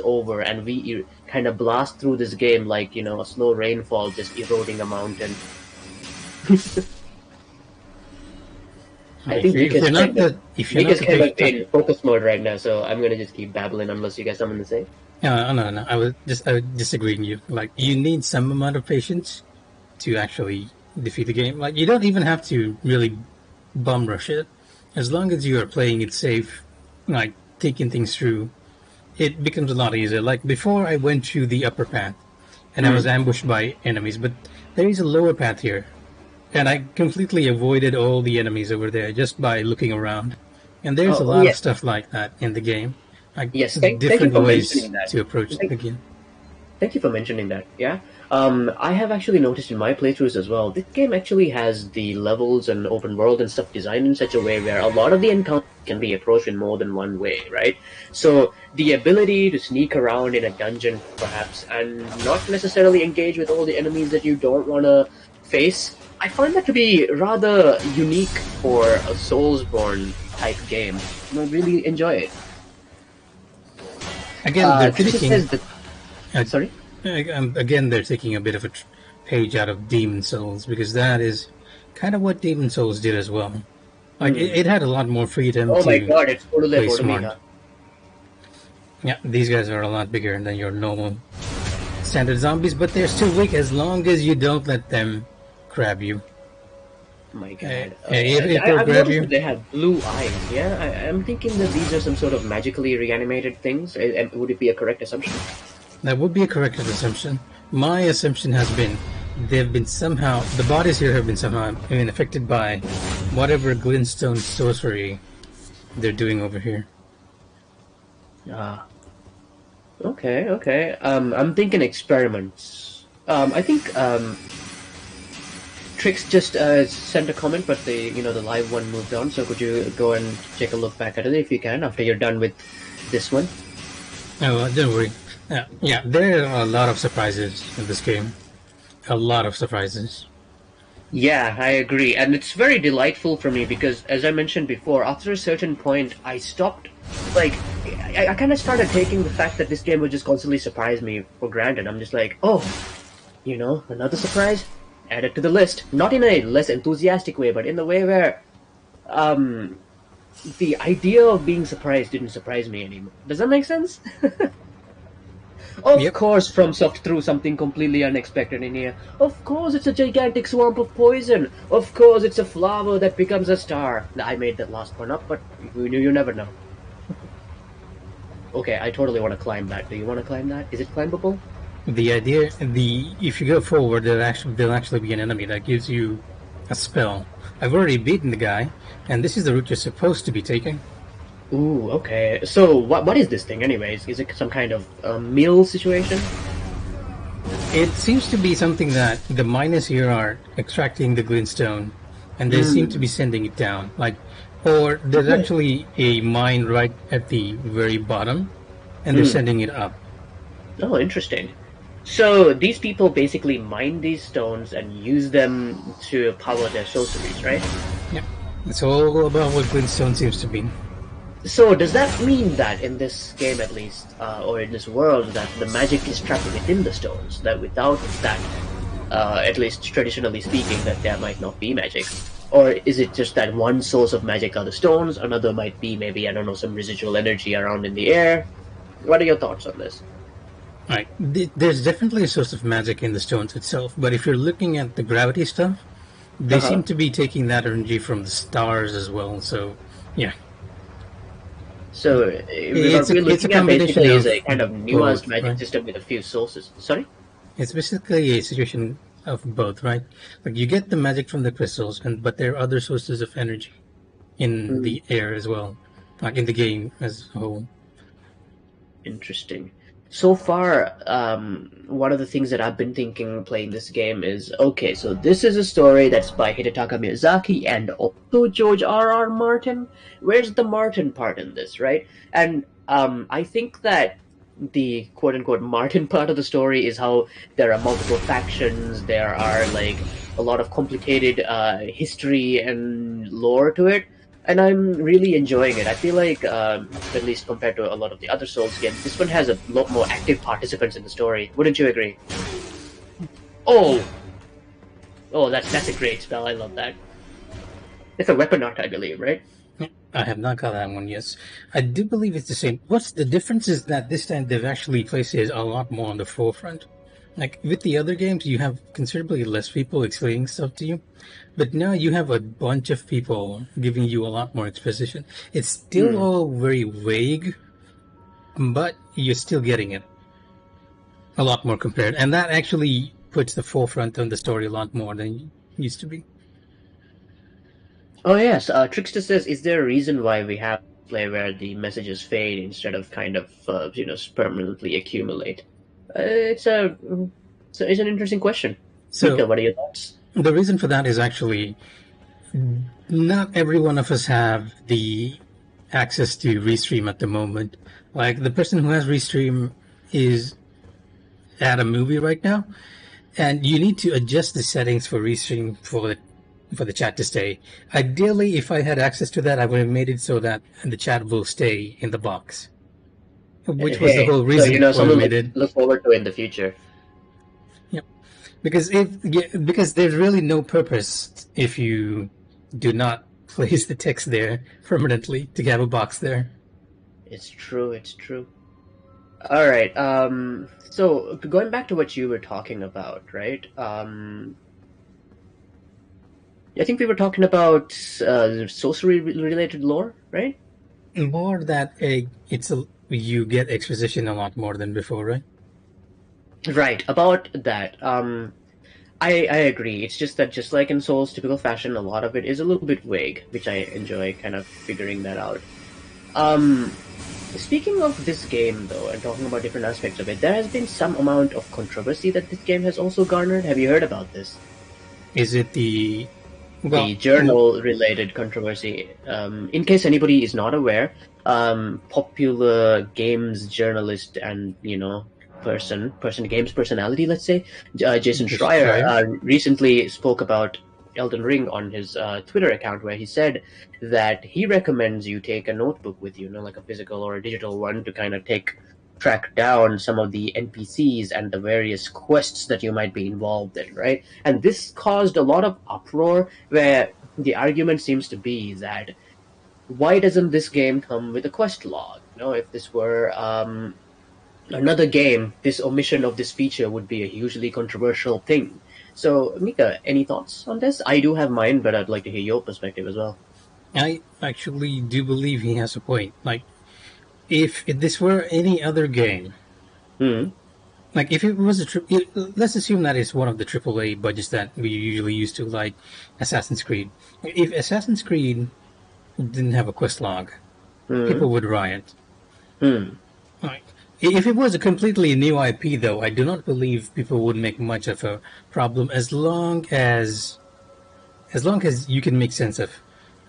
B: over and we kind of blast through this game like a slow rainfall just eroding a mountain. I think
A: if you're not
B: Mika's kind of
A: patient-
B: in focus mode right now, so I'm gonna just keep babbling unless you guys have something to say.
A: No. I would disagree with you. Like, you need some amount of patience to actually defeat the game. Like, you don't even have to really bum rush it. As long as you are playing it safe, like taking things through, it becomes a lot easier. Like before, I went through the upper path, and I was ambushed by enemies. But there is a lower path here, and I completely avoided all the enemies over there just by looking around. And there's a lot of stuff like that in the game. Like
B: thank you
A: different
B: for
A: ways
B: mentioning that.
A: to approach the game.
B: Thank you for mentioning that. Yeah, I have actually noticed in my playthroughs as well. This game actually has the levels and open world and stuff designed in such a way where a lot of the encounters can be approached in more than one way, right? So the ability to sneak around in a dungeon, perhaps, and not necessarily engage with all the enemies that you don't want to face, I find that to be rather unique for a Soulsborne type game. I really enjoy it.
A: Again, they're
B: Trisha
A: taking.
B: says that- Sorry?
A: Again, they're taking a bit of a page out of Demon Souls because that is kind of what Demon Souls did as well. Like it had a lot more freedom.
B: Oh
A: to
B: my god, it's totally
A: play smart.
B: Automata.
A: Yeah, these guys are a lot bigger than your normal standard zombies, but they're still weak as long as you don't let them grab you.
B: Oh my god.
A: if they
B: I've
A: grab
B: noticed
A: you,
B: that they have blue eyes, yeah? I'm thinking that these are some sort of magically reanimated things. Would it be a correct assumption?
A: that would be a correct assumption. My assumption has been they've been somehow, the bodies here have been somehow affected by whatever glintstone sorcery they're doing over here.
B: Okay. I'm thinking experiments. I think Trix just sent a comment, but the live one moved on. So could you go and take a look back at it if you can after you're done with this one?
A: Oh, don't worry. Yeah, there are a lot of surprises in this game. A lot of surprises.
B: Yeah, I agree. And it's very delightful for me because, as I mentioned before, after a certain point, I stopped, I kind of started taking the fact that this game would just constantly surprise me for granted. I'm just like, oh, another surprise? Add it to the list. Not in a less enthusiastic way, but in the way where um, the idea of being surprised didn't surprise me anymore. Does that make sense? Of
A: Yep.
B: course, FromSoft threw something completely unexpected in here. Of course, it's a gigantic swamp of poison. Of course, it's a flower that becomes a star. I made that last one up, but you never know. Okay, I totally want to climb that. Do you want to climb that? Is it climbable?
A: The idea, if you go forward, there'll actually be an enemy that gives you a spell. I've already beaten the guy, and this is the route you're supposed to be taking.
B: Ooh, okay. So, what is this thing, anyways? Is it some kind of meal situation?
A: It seems to be something that the miners here are extracting the glintstone, and they seem to be sending it down. Or there's actually a mine right at the very bottom, and they're sending it up.
B: Oh, interesting. So these people basically mine these stones and use them to power their sorceries, right?
A: Yep. It's all about what glintstone seems to be.
B: So does that mean that in this game, at least, or in this world, that the magic is trapped within the stones? That without that, at least traditionally speaking, that there might not be magic? Or is it just that one source of magic are the stones, another might be maybe, I don't know, some residual energy around in the air? What are your thoughts on this?
A: Right. There's definitely a source of magic in the stones itself, but if you're looking at the gravity stuff, they seem to be taking that energy from the stars as well. So, yeah.
B: So
A: It's
B: what we're
A: a
B: looking at
A: combination
B: basically
A: of
B: is a kind of nuanced
A: both,
B: magic
A: right?
B: system with a few sources. Sorry?
A: It's basically a situation of both, right? Like you get the magic from the crystals, but there are other sources of energy in
B: Mm,
A: the air as well, like in the game as a whole.
B: interesting. So far, one of the things that I've been thinking playing this game is, okay, so this is a story that's by Hidetaka Miyazaki and also George R.R. Martin. Where's the Martin part in this, right? And I think that the quote-unquote Martin part of the story is how there are multiple factions, there are like a lot of complicated history and lore to it, and I'm really enjoying it. I feel like, at least compared to a lot of the other Souls games, this one has a lot more active participants in the story. Wouldn't you agree? Oh, oh, that's a great spell. I love that. It's a weapon art, I believe, right?
A: I have not got that one, yes. I do believe it's the same. What's the difference is that this time they've actually placed it a lot more on the forefront. Like with the other games, you have considerably less people explaining stuff to you, but now you have a bunch of people giving you a lot more exposition. It's still
B: Hmm.
A: all very vague, but you're still getting it a lot more compared. And that actually puts the forefront on the story a lot more than it used to be.
B: Oh yes, Trickster says, is there a reason why we have play where the messages fade instead of kind of permanently accumulate? It's an interesting question. Mika,
A: So
B: what are your thoughts?
A: the reason for that is actually not every one of us have the access to Restream at the moment. Like the person who has Restream is at a movie right now, and you need to adjust the settings for Restream for the chat to stay. Ideally, if I had access to that, I would have made it so that the chat will stay in the box, which was the
B: Hey,
A: whole
B: so
A: reason why I
B: something
A: made it.
B: look forward to in the future.
A: Yep. Because there's really no purpose if you do not place the text there permanently to have a box there.
B: It's true. It's true. All right. So going back to what you were talking about, right? I think we were talking about sorcery-related lore, right?
A: More that you get exposition a lot more than before, right?
B: Right. About that. I agree. It's just that, just like in Souls' typical fashion, a lot of it is a little bit vague, which I enjoy kind of figuring that out. Um, Speaking of this game, though, and talking about different aspects of it, there has been some amount of controversy that this game has also garnered. Have you heard about this?
A: Is it the
B: The
A: well?
B: journal-related controversy. In case anybody is not aware, popular games journalist and games personality, let's say, Jason
A: Just
B: Schreier,
A: Schreier?
B: recently spoke about Elden Ring on his Twitter account, where he said that he recommends you take a notebook with you, like a physical or a digital one, to kind of track down some of the NPCs and the various quests that you might be involved in, right? And this caused a lot of uproar, where the argument seems to be that why doesn't this game come with a quest log? If this were another game, this omission of this feature would be a hugely controversial thing. So, Mika, any thoughts on this? I do have mine, but I'd like to hear your perspective as well.
A: I actually do believe he has a point. Like, if this were any other game,
B: Hmm.
A: like if it was let's assume that it's one of the AAA budgets that we usually used to, like Assassin's Creed. If Assassin's Creed didn't have a quest log,
B: Hmm.
A: people would riot.
B: Hmm.
A: Like, if it was a completely new IP, though, I do not believe people would make much of a problem as long as you can make sense of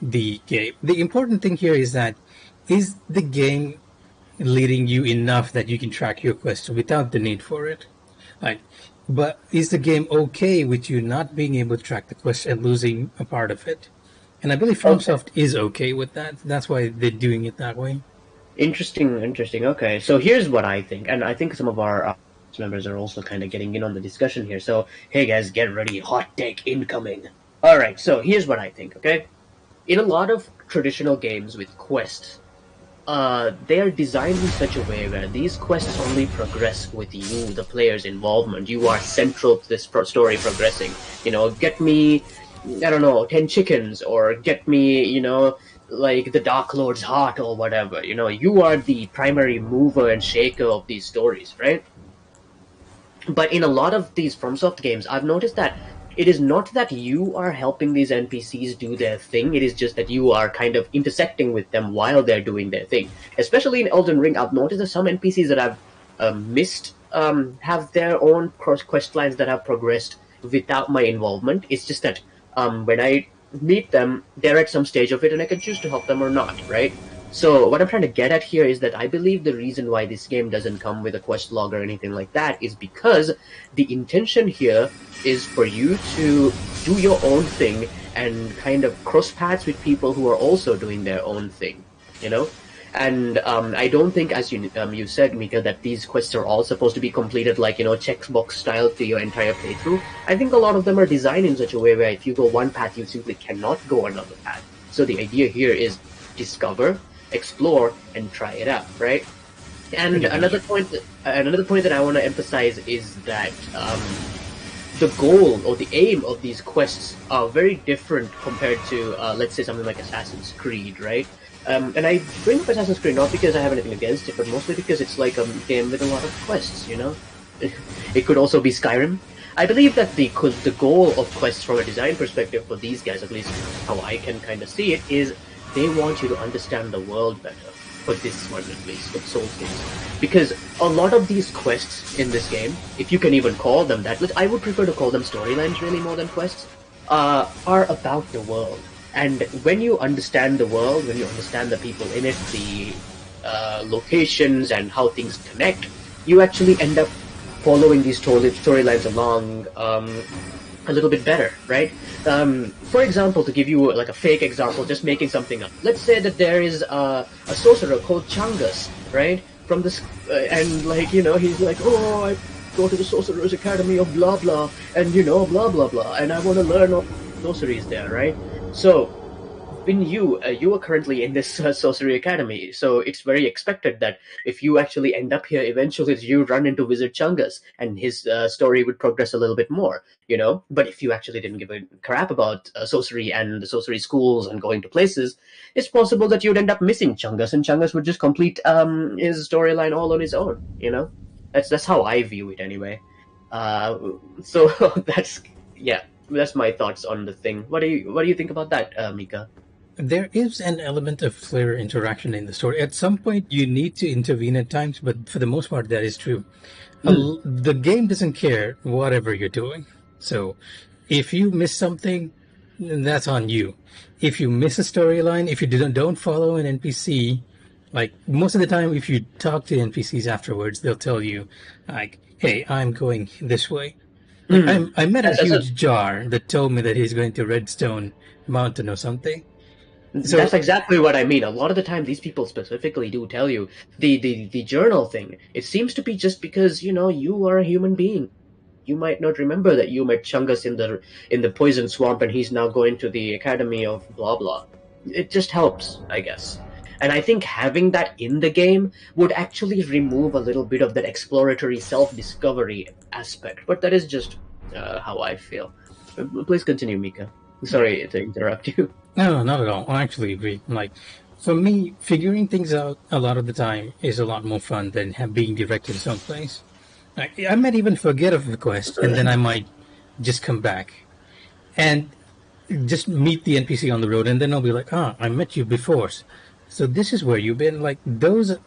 A: the game. The important thing here is the game leading you enough that you can track your quest without the need for it. Like, but is the game okay with you not being able to track the quest and losing a part of it? And I believe
B: Okay.
A: FromSoft is okay with that. That's why they're doing it that way.
B: Interesting, interesting. Okay, so here's what I think, and I think some of our members are also kind of getting in on the discussion here. So, hey guys, get ready, hot take incoming. All right, so here's what I think. Okay, in a lot of traditional games with quests, they are designed in such a way where these quests only progress with you, the player's involvement. You are central to this story progressing. Get me, I don't know, 10 chickens, or get me, like the Dark Lord's heart or whatever. You are the primary mover and shaker of these stories, right? But in a lot of these FromSoft games, I've noticed that it is not that you are helping these NPCs do their thing. It is just that you are kind of intersecting with them while they're doing their thing. Especially in Elden Ring, I've noticed that some NPCs that I've missed have their own quest lines that have progressed without my involvement. It's just that when I meet them, they're at some stage of it, and I can choose to help them or not, right? So what I'm trying to get at here is that I believe the reason why this game doesn't come with a quest log or anything like that is because the intention here is for you to do your own thing and kind of cross paths with people who are also doing their own thing, you know? And I don't think, as you said, Mika, that these quests are all supposed to be completed like, checkbox style to your entire playthrough. I think a lot of them are designed in such a way where if you go one path, you simply cannot go another path. So the idea here is discover, explore, and try it out, right? And
A: Yeah, that's
B: another point that I want to emphasize is that the goal or the aim of these quests are very different compared to, let's say, something like Assassin's Creed, right? And I bring up Assassin's Creed not because I have anything against it, but mostly because it's like a game with a lot of quests. It could also be Skyrim. I believe that the goal of quests from a design perspective for these guys, at least how I can kind of see it, is they want you to understand the world better. For this one, at least, with Souls games. Because a lot of these quests in this game, if you can even call them that, I would prefer to call them storylines really more than quests, are about the world. And when you understand the world, when you understand the people in it, the locations and how things connect, you actually end up following these storylines along a little bit better, right? For example, to give you like a fake example, just making something up. Let's say that there is a sorcerer called Changus, right? From this, and he's like, oh, I go to the Sorcerer's Academy of blah blah, and blah blah blah, and I want to learn all sorceries there, right? So when you are currently in this sorcery academy, so it's very expected that if you actually end up here, eventually you run into Wizard Chungus, and his story would progress a little bit more. But if you actually didn't give a crap about sorcery and the sorcery schools and going to places, it's possible that you'd end up missing Chungus, and Chungus would just complete his storyline all on his own. That's how I view it anyway. uh, so that's my thoughts on the thing. What do you think about that, Mika?
A: There is an element of player interaction in the story. At some point, you need to intervene at times, but for the most part, that is true.
B: Hmm.
A: The game doesn't care whatever you're doing. So, if you miss something, that's on you. If you miss a storyline, if you don't follow an NPC, like most of the time, if you talk to NPCs afterwards, they'll tell you, like, "Hey, I'm going this way." Like
B: Hmm.
A: I met a
B: That's,
A: huge jar that told me that he's going to Redstone Mountain or something.
B: that's
A: So
B: exactly what I mean. A lot of the time, these people specifically do tell you the journal thing. It seems to be just because you are a human being. you might not remember that you met Chungus in the poison swamp, and he's now going to the academy of blah blah. It just helps, I guess. And I think having that in the game would actually remove a little bit of that exploratory self-discovery aspect. But that is just how I feel. Please continue, Mika. Sorry to interrupt you.
A: No, not at all. I actually agree. Like, for me, figuring things out a lot of the time is a lot more fun than being directed to some place. I might even forget of the quest, and then I might just come back and just meet the NPC on the road, and then I'll be like, "Ah, I met you before, so this is where you've been." Like those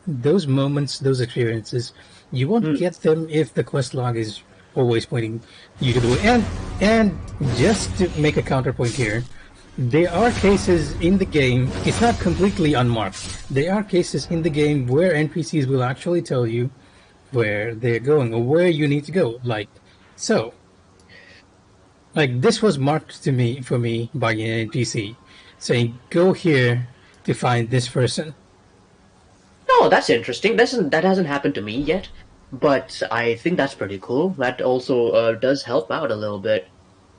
A: moments, those experiences, you won't get them if the quest log is always pointing you to the way. And just to make a counterpoint here, there are cases in the game. It's not completely unmarked. There are cases in the game where NPCs will actually tell you where they're going or where you need to go. Like this was marked to me for me by an NPC saying, "Go here to find this person."
B: Oh, that's interesting. That hasn't happened to me yet, but I think that's pretty cool. That also does help out a little bit.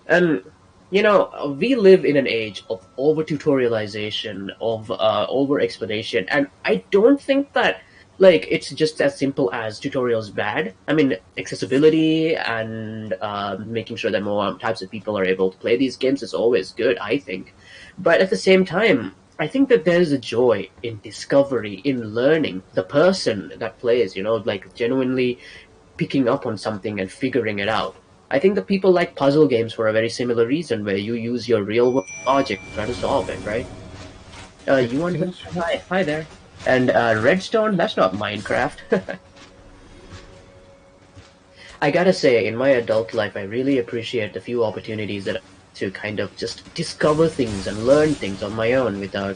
B: And we live in an age of over tutorialization, of over explanation, and I don't think that like it's just as simple as tutorials bad. I mean, accessibility and making sure that more types of people are able to play these games is always good, I think. But at the same time, I think that there is a joy in discovery, in learning the person that plays, like genuinely picking up on something and figuring it out. I think that people like puzzle games for a very similar reason, where you use your real logic to try to solve it, right? You want to... Hi there. And Redstone, that's not Minecraft. I gotta say, in my adult life, I really appreciate the few opportunities that to kind of just discover things and learn things on my own without,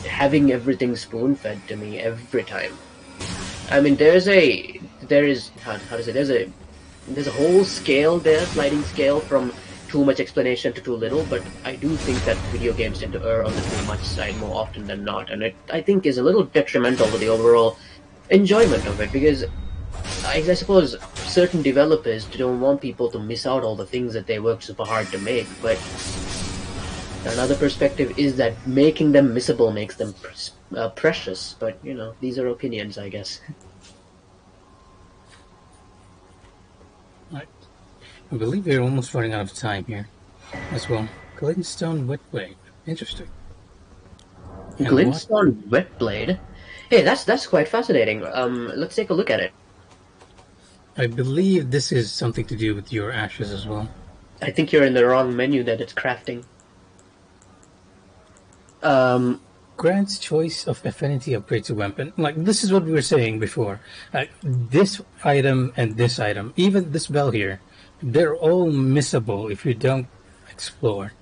B: having everything spoon-fed to me every time. I mean, there's a whole scale there, sliding scale from too much explanation to too little, but I do think that video games tend to err on the too much side more often than not, and it, I think, is a little detrimental to the overall enjoyment of it, because I suppose certain developers don't want people to miss out all the things that they worked super hard to make, but another perspective is that making them missable makes them precious, but, these are opinions, I guess.
A: I believe we're almost running out of time here as well. Glintstone Wetblade. Interesting.
B: Glintstone Wetblade? Hey, that's quite fascinating. Let's take a look at it.
A: I believe this is something to do with your ashes as well.
B: I think you're in the wrong menu that it's crafting.
A: Grants choice of affinity upgrade to weapon. Like, this is what we were saying before. This item and this item, even this bell here, they're all missable if you don't explore.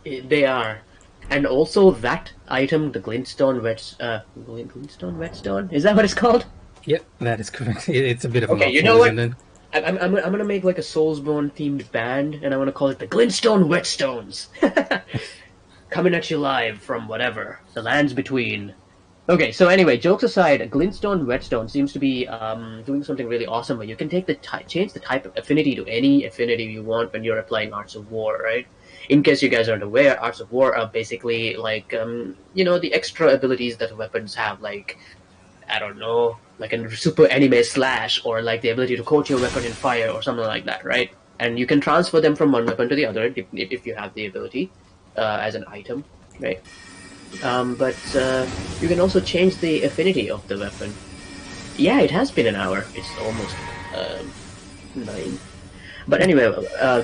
B: They are. And also that item, the Glintstone Whetstone? Is that what it's called?
A: Yep, that is correct. It's a bit of a
B: okay, you know what? I'm gonna make like a Soulsborne themed band, and I want to call it the Glintstone Whetstones. Coming at you live from whatever, the lands between. Okay, so anyway, jokes aside, Glintstone Whetstone seems to be doing something really awesome, where you can take change the type of affinity to any affinity you want when you're applying Arts of War, right? In case you guys aren't aware, Arts of War are basically like, the extra abilities that weapons have, like, I don't know, like a super anime slash, or like the ability to coat your weapon in fire, or something like that, right? And you can transfer them from one weapon to the other if you have the ability as an item, right? But you can also change the affinity of the weapon. Yeah, it has been an hour. It's almost 9. But anyway,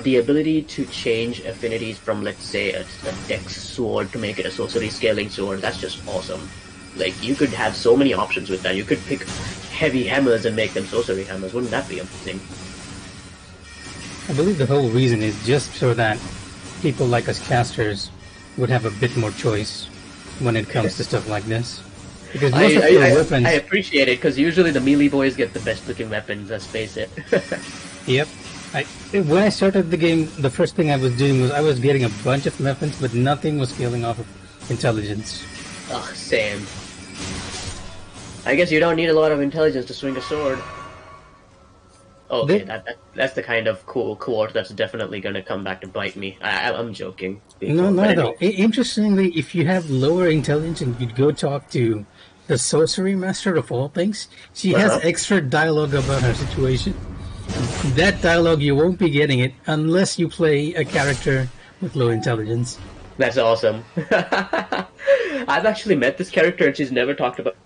B: the ability to change affinities from, let's say, a dex sword to make it a sorcery scaling sword, that's just awesome. Like, you could have so many options with that. You could pick heavy hammers and make them sorcery hammers. Wouldn't that be amazing?
A: I believe the whole reason is just so that people like us casters would have a bit more choice when it comes to stuff like this. Because most of your weapons...
B: I appreciate it, because usually the melee boys get the best looking weapons, let's face it.
A: Yep. When I started the game, the first thing I was doing was I was getting a bunch of weapons, but nothing was scaling off of intelligence.
B: Ugh, same. I guess you don't need a lot of intelligence to swing a sword. Okay,
A: They,
B: that's the kind of cool quote that's definitely gonna come back to bite me. I'm joking
A: no,
B: before, but
A: not at all.
B: anyway.
A: Interestingly, if you have lower intelligence, you'd go talk to the sorcery master of all things. She has
B: Uh-huh.
A: extra dialogue about her situation. That dialogue, you won't be getting it unless you play a character with low intelligence.
B: That's awesome. I've actually met this character and she's never talked about.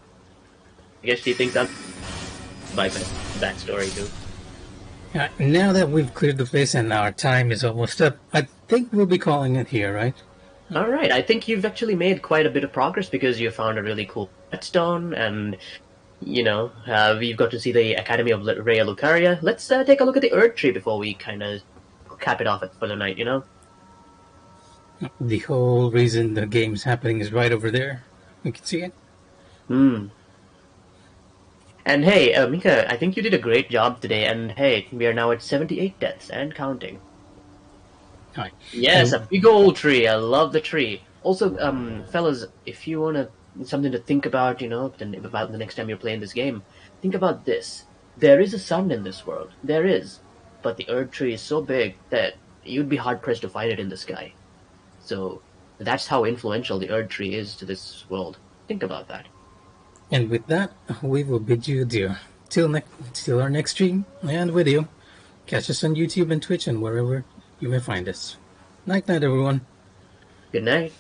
B: I guess she thinks I'm my backstory too.
A: Now that we've cleared the place and our time is almost up, I think we'll be calling it here, right?
B: All right, I think you've actually made quite a bit of progress because you found a really cool whetstone, and we've got to see the Academy of Rhea Lucaria. Let's take a look at the Earth Tree before we kind of cap it off for the night.
A: The whole reason the game's happening is right over there. We can see it.
B: Hmm. And hey, Mika, I think you did a great job today. And hey, we are now at 78 deaths and counting.
A: Hi.
B: Yes, a big old tree. I love the tree. Also, fellas, if you want something to think about, about the next time you're playing this game, think about this. There is a sun in this world. There is. But the Earth tree is so big that you'd be hard-pressed to find it in the sky. So that's how influential the Earth tree is to this world. Think about that.
A: And with that, we will bid you adieu. Till our next stream and video. Catch us on YouTube and Twitch and wherever you may find us. Night, night, everyone.
B: Good night.